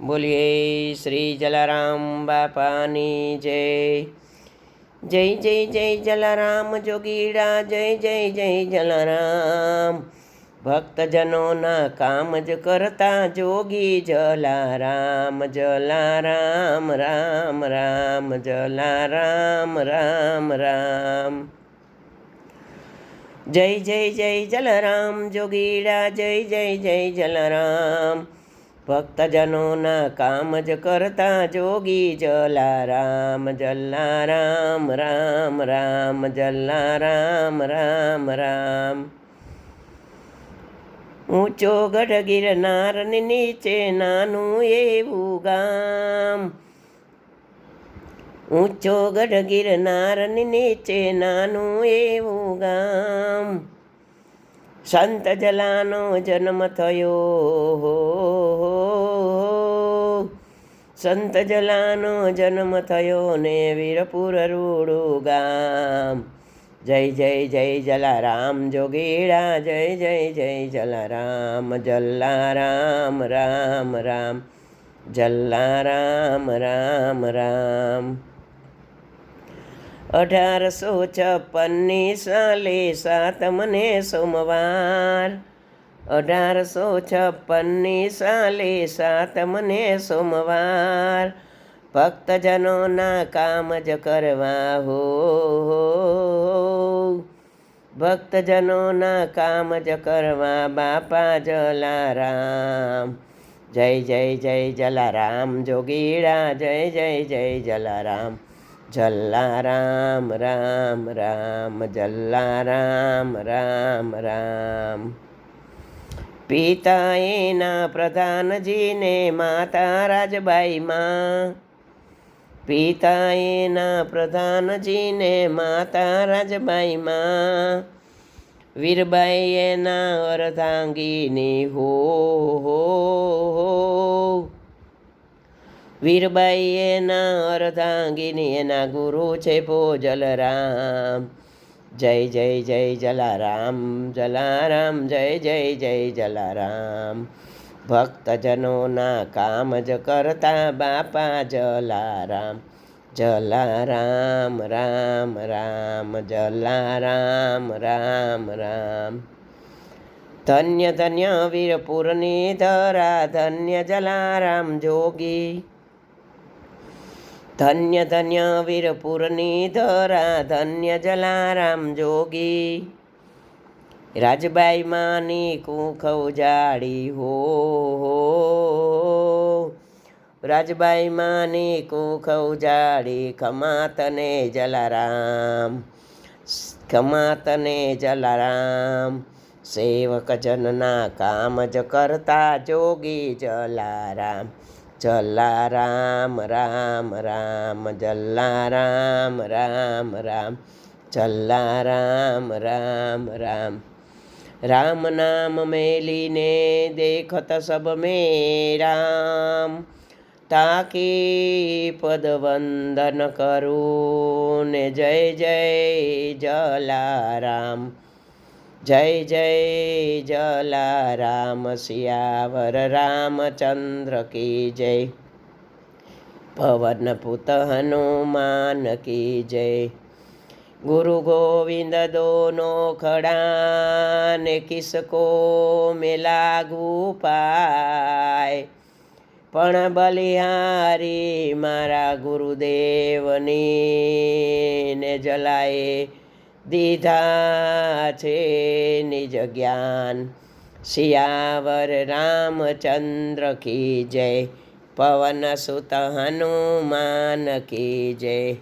બોલીએ શ્રી જલારામ બાપાની જય. જય જય જય જલારામ જોગીડા, જય જય જય જલારામ. ભક્તજનોના કામ જ કરતા જોગી જલારામ. જલારામ રામ રામ, જલારામ રામ રામ. જય જય જય જલારામ જોગીડા, જય જય જય જલારામ. ભક્તજનોના કામ જ કરતા જોગી જલારામ. જલારામ રામ રામ, જલારામ રામ રામ. ઊંચો ગઢ ગિરનારની નીચે નાનું એવું ગામ. ઊંચો ગઢ ગિરનારની નીચે નાનું એવું ગામ. સંત જલાનો જન્મ થયો. સંત જલાનો જન્મ થયો ને વીરપુર રૂડું ગામ. જય જય જય જલારામ જોગીડા, જય જય જય જલારામ. જલારામ રામ રામ, જલારામ રામ રામ. 1856 સાલે સાતમને સોમવાર. 1856 સાલે સાતમને સોમવાર. ભક્તજનોના કામ જ કરવા હો. ભક્તજનોના કામ જ કરવા બાપા જલારામ. જય જય જય જલારામ જોગીડા, જય જય જય જલારામ. જલારામ રામ રામ, જલારામ રામ રામ. પિતા એના પ્રધાનજીને માતા રાજબાઈમાં. પિતા એના પ્રધાનજીને માતા રાજબાઈમાં. વીરબાઈ એના અર્ધાંગીની હો. વીરબાઈ એના અર્ધાંગીની, એના ગુરુ છે ભોજલરામ. જય જય જય જલારામ, જલારામ જય જય જય જલારામ. ભક્તજનોના કામ જ કરતા બાપા જલારામ. જલારામ રામ રામ, જલારામ રામ રામ. ધન્ય ધન્ય વીરપુરની ધરા, ધન્ય જલારામ જોગી. ધન્ય ધન્ય વીરપુરની ધરા, ધન્ય જલારામ જોગી. રાજબાઈ માની કુખ ઉજાડી હો. રાજબાઈ માની કુખ ઉજાડી, ખમા તને જલારામ. ખમા તને જલારામ. સેવક જનના કામ જ કરતા જોગી જલારામ. જલારામ રામ રામ, જલારામ રામ રામ, જલારામ રામ રામ. રામ નામ મેલીને દેખત સબ મેં રામ. તાકી પદ વંદન કરું ને જય જય જલારામ. જય જય જલારામ, સિયાવર રામચંદ્ર કી જય. પવન પુત હનુમાન કી જય. गुरु गोविंद दोनों खड़ा ने किसको में लागू पाए. पण बलिहारी मारा गुरुदेवनी ने जलाए दीधा छे निज ज्ञान. सियावर रामचंद्र की जय. पवन सुत हनुमान की जय.